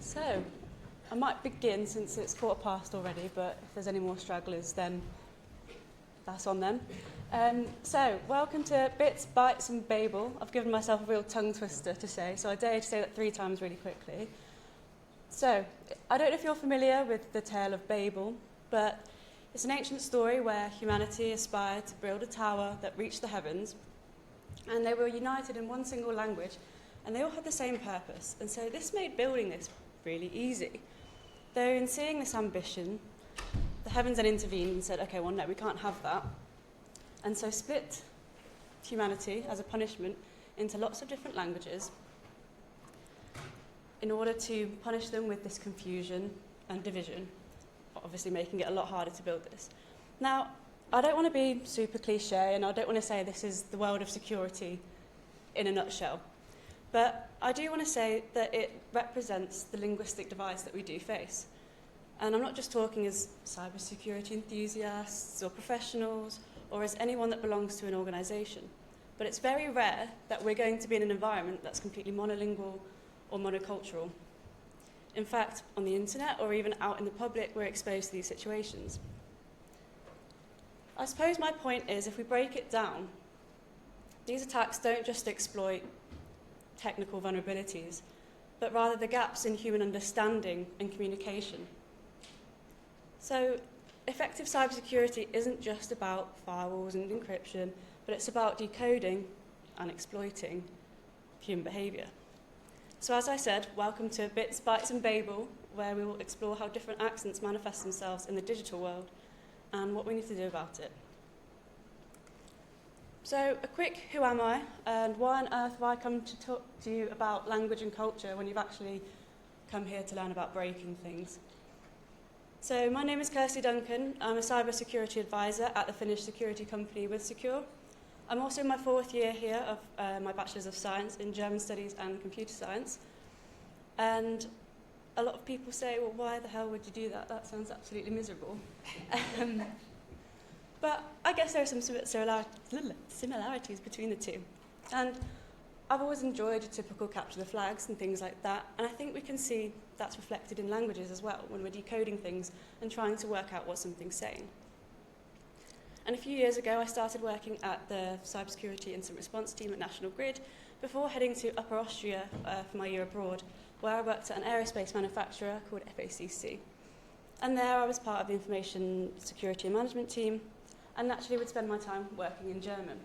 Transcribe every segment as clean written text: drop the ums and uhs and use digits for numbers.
So, I might begin since it's 1:15 already, but if there's any more stragglers, then that's on them. So, welcome to Bits, Bytes and Babel. I've given myself a real tongue twister to say, so I dare to say that 3 times really quickly. So, I don't know if you're familiar with the tale of Babel, but it's an ancient story where humanity aspired to build a tower that reached the heavens, and they were united in one single language, and they all had the same purpose. And so this made building this really easy. Though in seeing this ambition, the heavens then intervened and said, okay, well, no, we can't have that. And so split humanity as a punishment into lots of different languages in order to punish them with this confusion and division, obviously making it a lot harder to build this. Now, I don't want to be super cliche, and I don't want to say this is the world of security in a nutshell, but I do want to say that it represents the linguistic divides that we do face. And I'm not just talking as cybersecurity enthusiasts or professionals or as anyone that belongs to an organisation, but it's very rare that we're going to be in an environment that's completely monolingual or monocultural. In fact, on the internet or even out in the public, we're exposed to these situations. I suppose my point is, if we break it down, these attacks don't just exploit technical vulnerabilities, but rather the gaps in human understanding and communication. So, effective cybersecurity isn't just about firewalls and encryption, but it's about decoding and exploiting human behaviour. So as I said, welcome to Bits, Bytes and Babel, where we will explore how different accents manifest themselves in the digital world and what we need to do about it. So a quick who am I, and why on earth have I come to talk to you about language and culture when you've actually come here to learn about breaking things? So my name is Kirsty Duncan. I'm a cybersecurity advisor at the Finnish security company WithSecure. I'm also in my 4th year here of my Bachelor's of Science in German Studies and Computer Science. And a lot of people say, well, why the hell would you do that? That sounds absolutely miserable. But I guess there are some similarities between the two. And I've always enjoyed a typical capture the flags and things like that. And I think we can see that's reflected in languages as well, when we're decoding things and trying to work out what something's saying. And a few years ago, I started working at the Cybersecurity Incident Response team at National Grid before heading to Upper Austria for my year abroad, where I worked at an aerospace manufacturer called FACC. And there I was part of the Information Security and Management team, and naturally would spend my time working in German.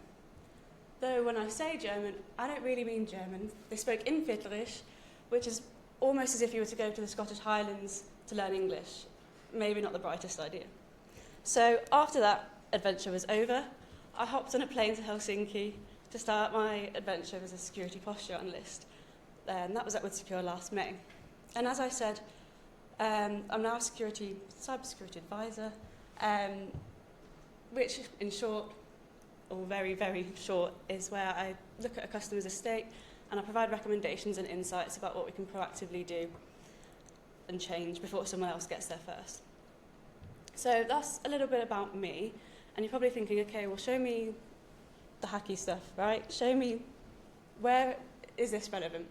Though when I say German, I don't really mean German. They spoke Innviertlerisch, which is almost as if you were to go to the Scottish Highlands to learn English. Maybe not the brightest idea. So after that adventure was over, I hopped on a plane to Helsinki to start my adventure as a security posture analyst. And that was at WithSecure last May. And as I said, I'm now a cybersecurity advisor, which in short, or very, very short, is where I look at a customer's estate and I provide recommendations and insights about what we can proactively do and change before someone else gets there first. So that's a little bit about me. And you're probably thinking, okay, well, show me the hacky stuff, right? Show me where is this relevant?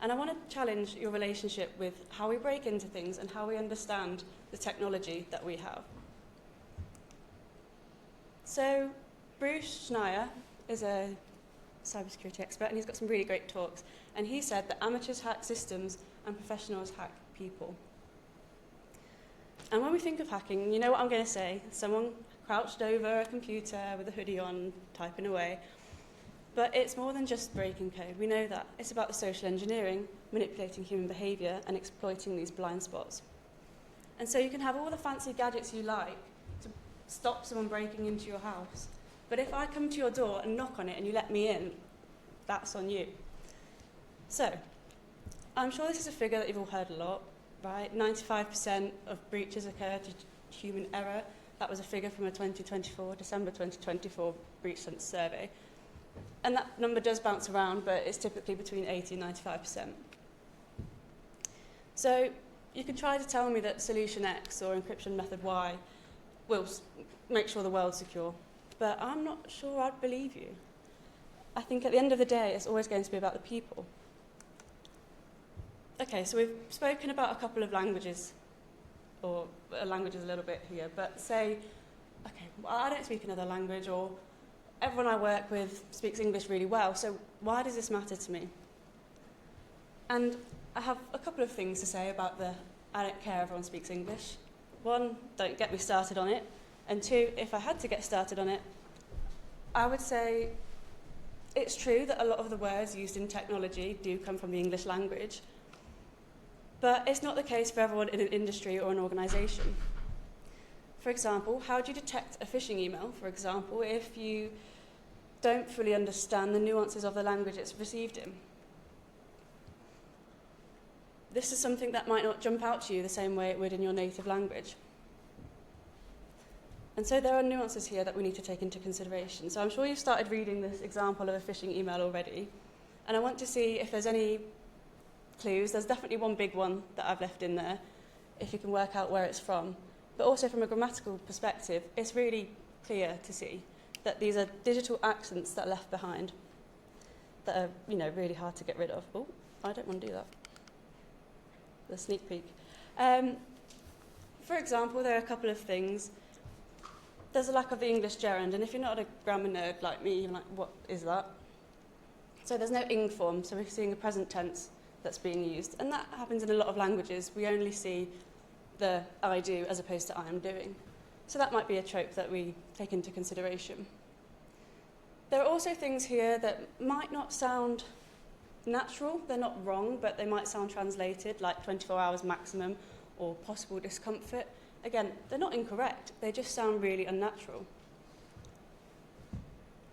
And I want to challenge your relationship with how we break into things and how we understand the technology that we have. So Bruce Schneier is a cybersecurity expert, and he's got some really great talks. And he said that amateurs hack systems and professionals hack people. And when we think of hacking, you know what I'm going to say. Someone crouched over a computer with a hoodie on, typing away. But it's more than just breaking code. We know that. It's about the social engineering, manipulating human behaviour, and exploiting these blind spots. And so you can have all the fancy gadgets you like to stop someone breaking into your house. But if I come to your door and knock on it and you let me in, that's on you. So, I'm sure this is a figure that you've all heard a lot, right? 95% of breaches occur due to human error. That was a figure from a December 2024 breach sense survey. And that number does bounce around, but it's typically between 80 and 95%. So you can try to tell me that solution X or encryption method Y will make sure the world's secure, but I'm not sure I'd believe you. I think at the end of the day, it's always going to be about the people. Okay, so we've spoken about a couple of languages, or languages a little bit here, but say, okay, well, I don't speak another language, or everyone I work with speaks English really well, so why does this matter to me? And I have a couple of things to say about the I don't care everyone speaks English. One, don't get me started on it. And two, if I had to get started on it, I would say it's true that a lot of the words used in technology do come from the English language, but it's not the case for everyone in an industry or an organisation. For example, how do you detect a phishing email, for example, if you don't fully understand the nuances of the language it's received in? This is something that might not jump out to you the same way it would in your native language. And so there are nuances here that we need to take into consideration. So I'm sure you've started reading this example of a phishing email already, and I want to see if there's any clues. There's definitely one big one that I've left in there, if you can work out where it's from. But also from a grammatical perspective, it's really clear to see that these are digital accents that are left behind that are, really hard to get rid of. Oh, I don't want to do that. The sneak peek. For example, there are a couple of things. There's a lack of the English gerund, and if you're not a grammar nerd like me, you're like, what is that? So there's no ing form, so we're seeing a present tense that's being used, and that happens in a lot of languages. We only see the I do as opposed to I am doing. So that might be a trope that we take into consideration. There are also things here that might not sound natural. They're not wrong, but they might sound translated, like 24 hours maximum or possible discomfort. Again, they're not incorrect, they just sound really unnatural.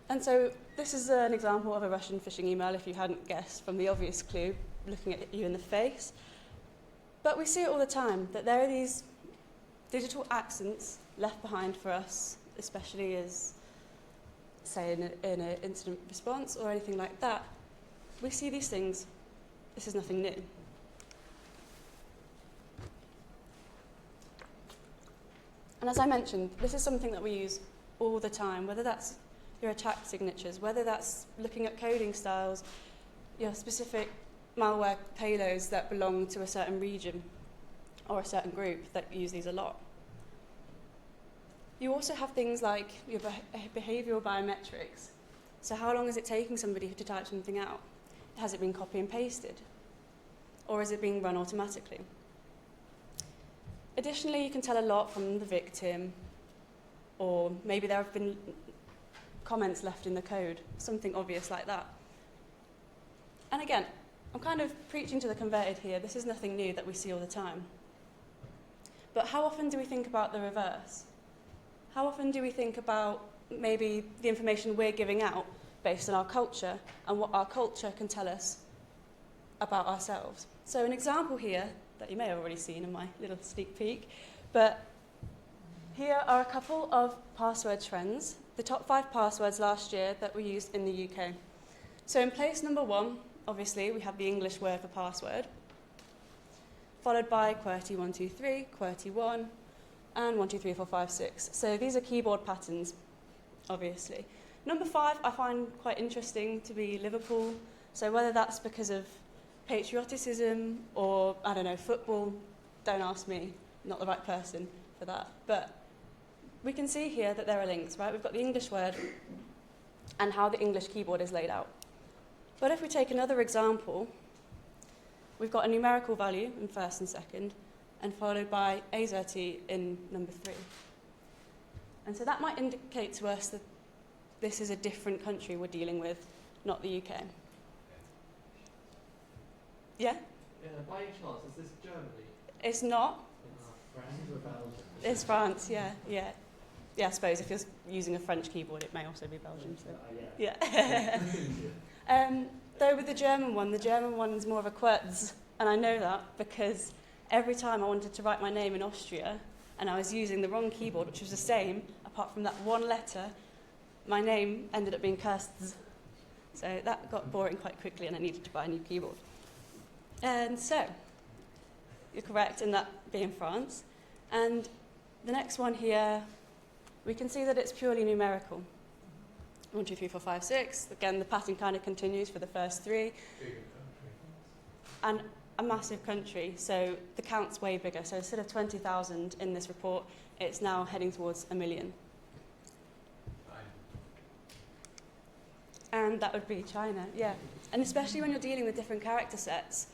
And so this is an example of a Russian phishing email, if you hadn't guessed from the obvious clue, looking at you in the face. But we see it all the time, that there are these digital accents left behind for us, especially as, say, in an incident response or anything like that. We see these things. This is nothing new. And as I mentioned, this is something that we use all the time, whether that's your attack signatures, whether that's looking at coding styles, your specific malware payloads that belong to a certain region or a certain group that use these a lot. You also have things like your behavioural biometrics. So how long is it taking somebody to type something out? Has it been copy and pasted? Or is it being run automatically? Additionally, you can tell a lot from the victim, or maybe there have been comments left in the code, something obvious like that. And again, I'm kind of preaching to the converted here. This is nothing new that we see all the time. But how often do we think about the reverse? How often do we think about maybe the information we're giving out based on our culture and what our culture can tell us about ourselves? So an example here that you may have already seen in my little sneak peek, but here are a couple of password trends, the top 5 passwords last year that were used in the UK. So in place number 1, obviously, we have the English word for password, followed by QWERTY123, QWERTY1, and 1, 2, 3, 4, 5, 6. So these are keyboard patterns, obviously. Number 5 I find quite interesting to be Liverpool. So whether that's because of patrioticism or, I don't know, football, don't ask me, not the right person for that. But we can see here that there are links, right? We've got the English word and how the English keyboard is laid out. But if we take another example, we've got a numerical value in first and second, and followed by AZERTY in number 3. And so that might indicate to us that this is a different country we're dealing with, not the UK. Yeah? Yeah, by any chance, is this Germany? It's not. France or Belgium? It's France, yeah. Yeah, I suppose if you're using a French keyboard, it may also be Belgium. So. Yeah. Though with the German one's more of a QWERTZ, and I know that because every time I wanted to write my name in Austria, and I was using the wrong keyboard, which was the same, apart from that one letter, my name ended up being Kirsty. So that got boring quite quickly, and I needed to buy a new keyboard. And so, you're correct in that being France. And the next one here, we can see that it's purely numerical. 1, 2, 3, 4, 5, 6. Again, the pattern kind of continues for the first 3. Bigger country. And a massive country, so the count's way bigger. So instead of 20,000 in this report, it's now heading towards 1 million. And that would be China, yeah. And especially when you're dealing with different character sets,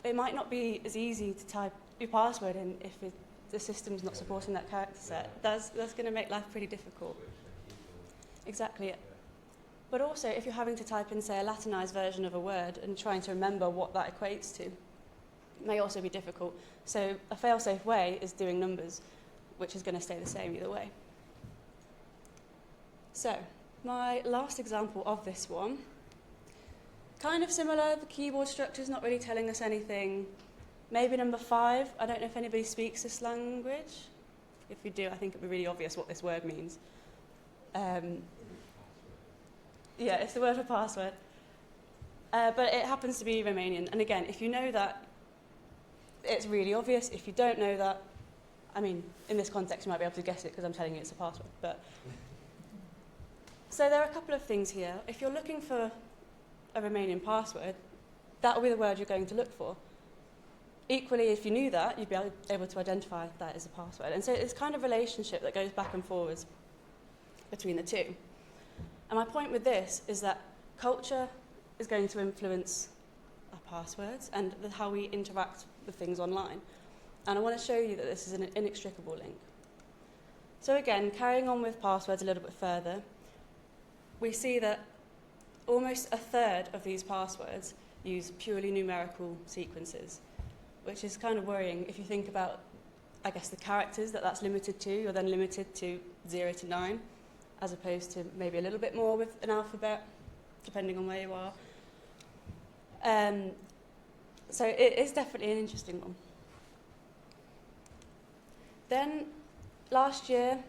it might not be as easy to type your password in if the system's not supporting that character set. That's going to make life pretty difficult. Exactly. But also, if you're having to type in, say, a Latinized version of a word and trying to remember what that equates to, it may also be difficult. So a fail-safe way is doing numbers, which is going to stay the same either way. So my last example of this one, kind of similar. The keyboard structure is not really telling us anything. Maybe number 5. I don't know if anybody speaks this language. If you do, I think it would be really obvious what this word means. Yeah, it's the word for password. But it happens to be Romanian. And again, if you know that, it's really obvious. If you don't know that, I mean, in this context, you might be able to guess it because I'm telling you it's a password. But so there are a couple of things here. If you're looking for a Romanian password, that will be the word you're going to look for. Equally, if you knew that, you'd be able to identify that as a password. And so it's kind of relationship that goes back and forwards between the two. And my point with this is that culture is going to influence our passwords and how we interact with things online. And I want to show you that this is an inextricable link. So again, carrying on with passwords a little bit further, we see that almost a third of these passwords use purely numerical sequences, which is kind of worrying if you think about, I guess, the characters that's limited to. You're then limited to 0 to 9, as opposed to maybe a little bit more with an alphabet, depending on where you are. So it is definitely an interesting one. Then, last year,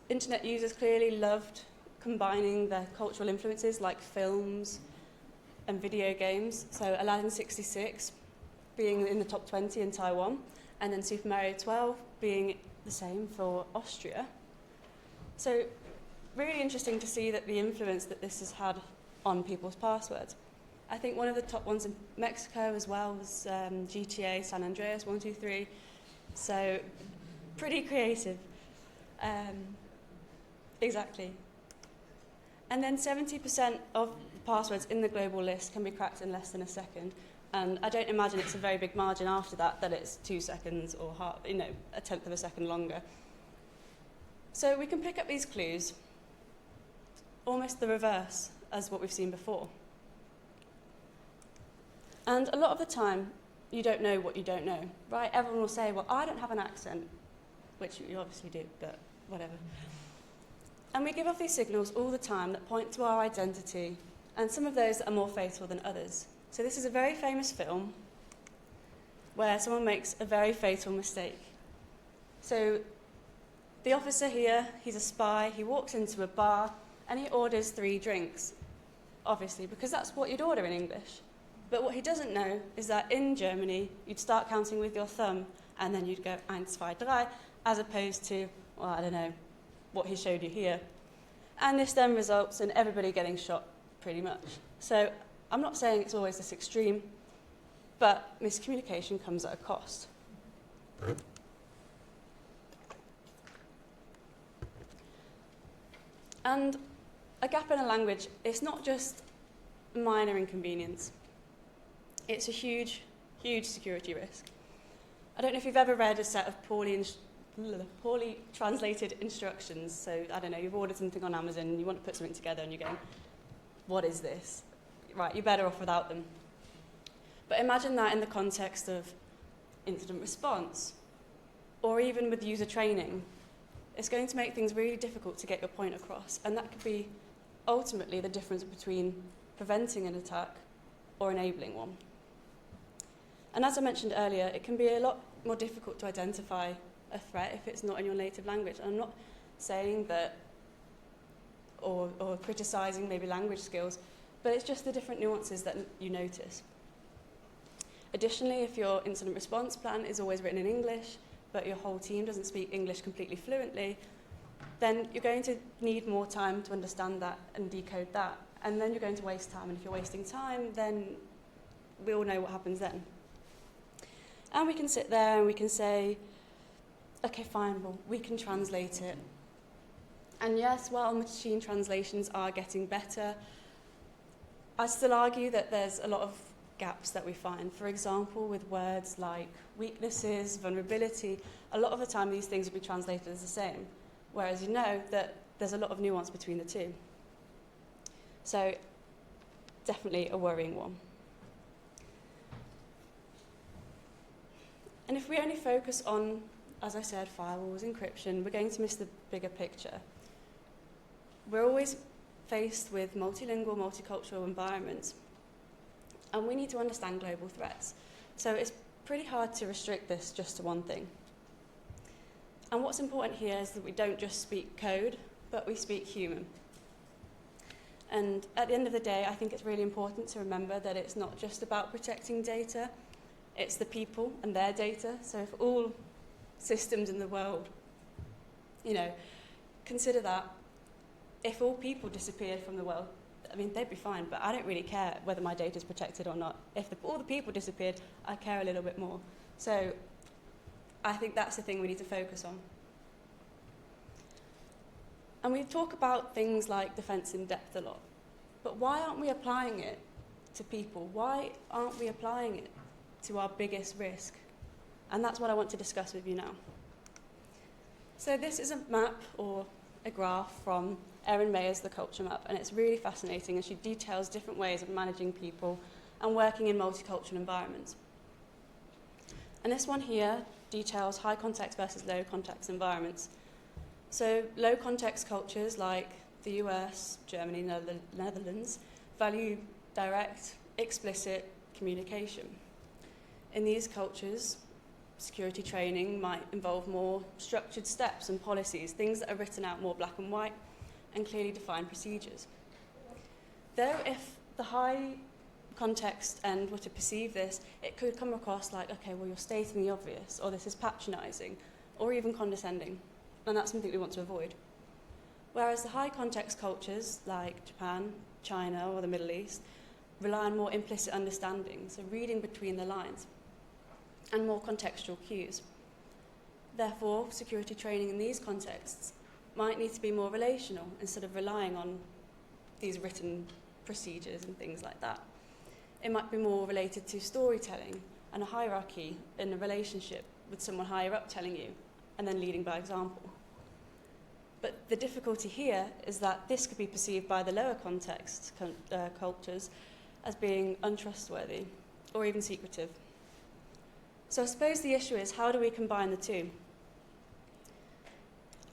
internet users clearly loved combining their cultural influences like films and video games. So Aladdin 66 being in the top 20 in Taiwan, and then Super Mario 12 being the same for Austria. So really interesting to see that the influence that this has had on people's passwords. I think one of the top ones in Mexico as well was GTA San Andreas 123. So pretty creative. Exactly. And then 70% of the passwords in the global list can be cracked in less than a second. And I don't imagine it's a very big margin after that it's 2 seconds or a tenth of a second longer. So we can pick up these clues, almost the reverse as what we've seen before. And a lot of the time, you don't know what you don't know, right? Everyone will say, well, I don't have an accent, which you obviously do, but whatever. And we give off these signals all the time that point to our identity, and some of those are more fatal than others. So this is a very famous film where someone makes a very fatal mistake. So the officer here, he's a spy, he walks into a bar and he orders 3 drinks, obviously, because that's what you'd order in English. But what he doesn't know is that in Germany, you'd start counting with your thumb and then you'd go 1, 2, 3, as opposed to, well, I don't know, what he showed you here. And this then results in everybody getting shot, pretty much. So I'm not saying it's always this extreme, but miscommunication comes at a cost. And a gap in a language, it's not just a minor inconvenience. It's a huge, huge security risk. I don't know if you've ever read a set of poorly translated instructions. So, I don't know, you've ordered something on Amazon and you want to put something together and you're going, what is this? Right, you're better off without them. But imagine that in the context of incident response, or even with user training. It's going to make things really difficult to get your point across, and that could be ultimately the difference between preventing an attack or enabling one. And as I mentioned earlier, it can be a lot more difficult to identify a threat if it's not in your native language. And I'm not saying that, or criticising maybe language skills, but it's just the different nuances that you notice. Additionally, if your incident response plan is always written in English, but your whole team doesn't speak English completely fluently, then you're going to need more time to understand that and decode that. And then you're going to waste time. And if you're wasting time, then we all know what happens then. And we can sit there and we can say, okay, fine, well, we can translate it. And yes, while machine translations are getting better, I still argue that there's a lot of gaps that we find. For example, with words like weaknesses, vulnerability, a lot of the time these things will be translated as the same, whereas you know that there's a lot of nuance between the two. So, definitely a worrying one. And if we only focus on, as I said, firewalls, encryption, we're going to miss the bigger picture. We're always faced with multilingual, multicultural environments, and we need to understand global threats. So it's pretty hard to restrict this just to one thing. And what's important here is that we don't just speak code, but we speak human. And at the end of the day, I think it's really important to remember that it's not just about protecting data, it's the people and their data. So if all systems in the world, consider that if all people disappeared from the world, I mean, they'd be fine, but I don't really care whether my data is protected or not. If all the people disappeared, I care a little bit more. So I think that's the thing we need to focus on. And we talk about things like defense in depth a lot, but why aren't we applying it to people? Why aren't we applying it to our biggest risk? And that's what I want to discuss with you now. So this is a map or a graph from Erin Mayer's The Culture Map, and it's really fascinating, and she details different ways of managing people and working in multicultural environments. And this one here details high context versus low context environments. So low context cultures like the US, Germany, Netherlands value direct, explicit communication. In these cultures, security training might involve more structured steps and policies, things that are written out more black and white and clearly defined procedures. Though if the high context end were to perceive this, it could come across like, okay, well, you're stating the obvious, or this is patronising, or even condescending, and that's something we want to avoid. Whereas the high context cultures like Japan, China, or the Middle East rely on more implicit understanding, so reading between the lines, and more contextual cues. Therefore, security training in these contexts might need to be more relational instead of relying on these written procedures and things like that. It might be more related to storytelling and a hierarchy in a relationship with someone higher up telling you and then leading by example. But the difficulty here is that this could be perceived by the lower context cultures as being untrustworthy or even secretive. So I suppose the issue is, how do we combine the two?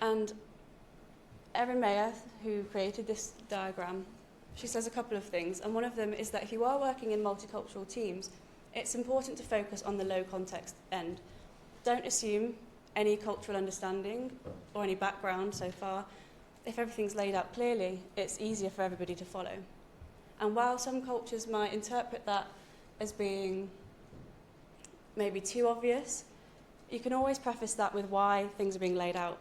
And Erin Mayer, who created this diagram, she says a couple of things, and one of them is that if you are working in multicultural teams, it's important to focus on the low context end. Don't assume any cultural understanding or any background so far. If everything's laid out clearly, it's easier for everybody to follow. And while some cultures might interpret that as being maybe too obvious, you can always preface that with why things are being laid out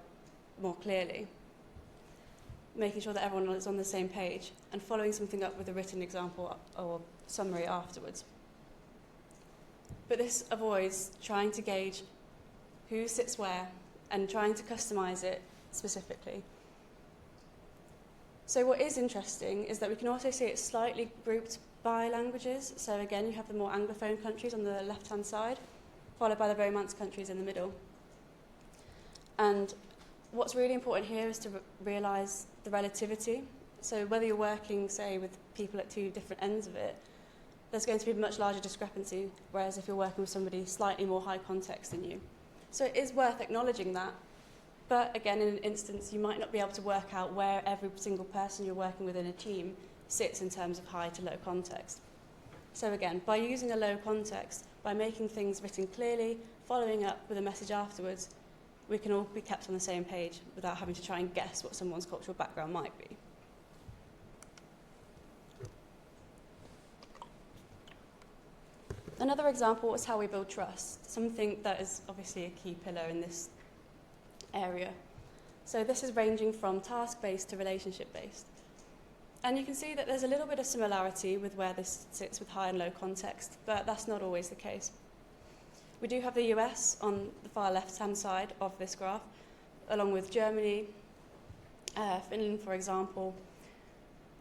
more clearly, making sure that everyone is on the same page and following something up with a written example or summary afterwards. But this avoids trying to gauge who sits where and trying to customize it specifically. So what is interesting is that we can also see it slightly grouped by languages. So again, you have the more Anglophone countries on the left-hand side, followed by the Romance countries in the middle. And what's really important here is to realise the relativity. So whether you're working, say, with people at two different ends of it, there's going to be a much larger discrepancy, whereas if you're working with somebody slightly more high context than you. So it is worth acknowledging that. But again, in an instance, you might not be able to work out where every single person you're working with in a team sits in terms of high to low context. So again, by using a low context, by making things written clearly, following up with a message afterwards, we can all be kept on the same page without having to try and guess what someone's cultural background might be. Another example is how we build trust, something that is obviously a key pillar in this area. So this is ranging from task-based to relationship-based. And you can see that there's a little bit of similarity with where this sits with high and low context, but that's not always the case. We do have the US on the far left-hand side of this graph, along with Germany, Finland, for example.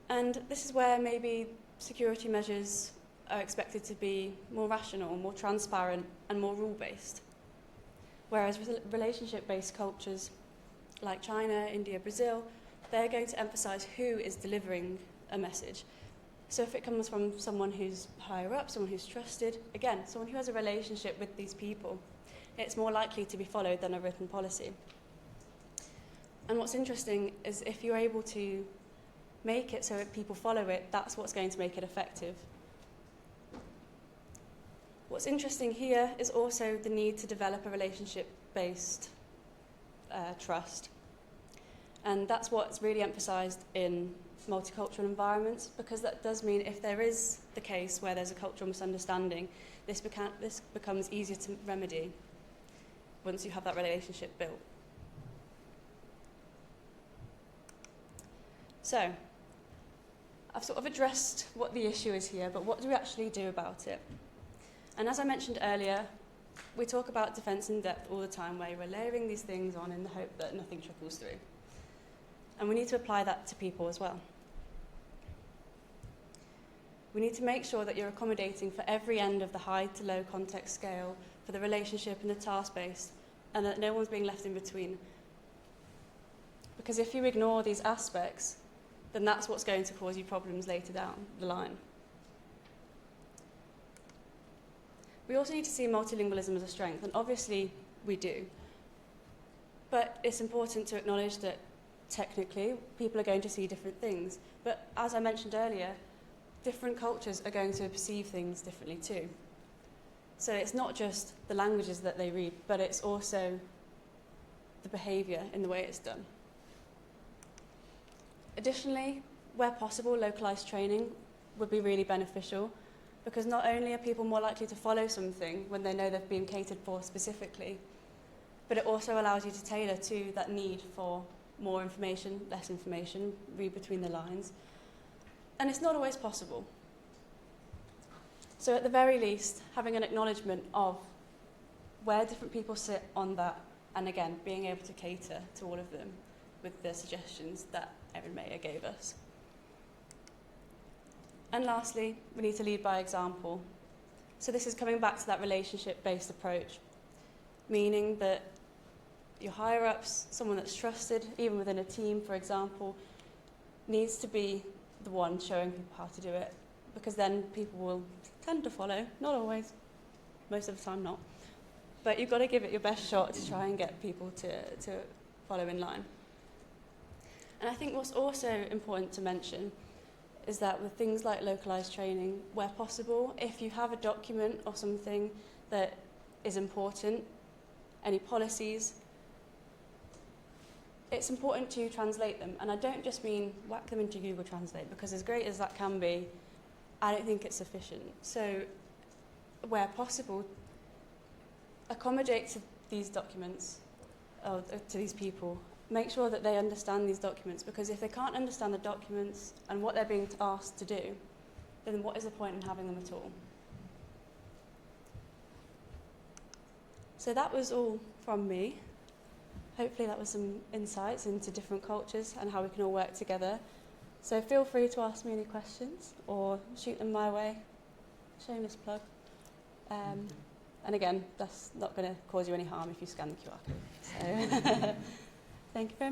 And this is where maybe security measures are expected to be more rational, more transparent, and more rule-based. Whereas relationship-based cultures like China, India, Brazil, they're going to emphasize who is delivering a message. So if it comes from someone who's higher up, someone who's trusted, again, someone who has a relationship with these people, it's more likely to be followed than a written policy. And what's interesting is if you're able to make it so that people follow it, that's what's going to make it effective. What's interesting here is also the need to develop a relationship-based trust. And that's what's really emphasised in multicultural environments, because that does mean if there is the case where there's a cultural misunderstanding, this becomes easier to remedy once you have that relationship built. So, I've sort of addressed what the issue is here, but what do we actually do about it? And as I mentioned earlier, we talk about defence in depth all the time, where we're layering these things on in the hope that nothing trickles through. And we need to apply that to people as well. We need to make sure that you're accommodating for every end of the high to low context scale, for the relationship and the task-based, and that no one's being left in between. Because if you ignore these aspects, then that's what's going to cause you problems later down the line. We also need to see multilingualism as a strength, and obviously we do. But it's important to acknowledge that technically people are going to see different things. But as I mentioned earlier, different cultures are going to perceive things differently too. So it's not just the languages that they read, but it's also the behaviour in the way it's done. Additionally, where possible, localised training would be really beneficial, because not only are people more likely to follow something when they know they've been catered for specifically, but it also allows you to tailor to that need for more information, less information, read between the lines. And it's not always possible. So at the very least, having an acknowledgement of where different people sit on that, and again, being able to cater to all of them with the suggestions that Erin Mayer gave us. And lastly, we need to lead by example. So this is coming back to that relationship-based approach, meaning that your higher-ups, someone that's trusted, even within a team, for example, needs to be the one showing people how to do it, because then people will tend to follow. Not always, most of the time not. But you've got to give it your best shot to try and get people to follow in line. And I think what's also important to mention is that with things like localised training, where possible, if you have a document or something that is important, any policies, it's important to translate them. And I don't just mean whack them into Google Translate, because as great as that can be, I don't think it's sufficient. So where possible, accommodate to these documents, or to these people. Make sure that they understand these documents, because if they can't understand the documents and what they're being asked to do, then what is the point in having them at all? So that was all from me. Hopefully that was some insights into different cultures and how we can all work together. So feel free to ask me any questions or shoot them my way. Shameless plug. And again, that's not going to cause you any harm if you scan the QR code. So thank you very much.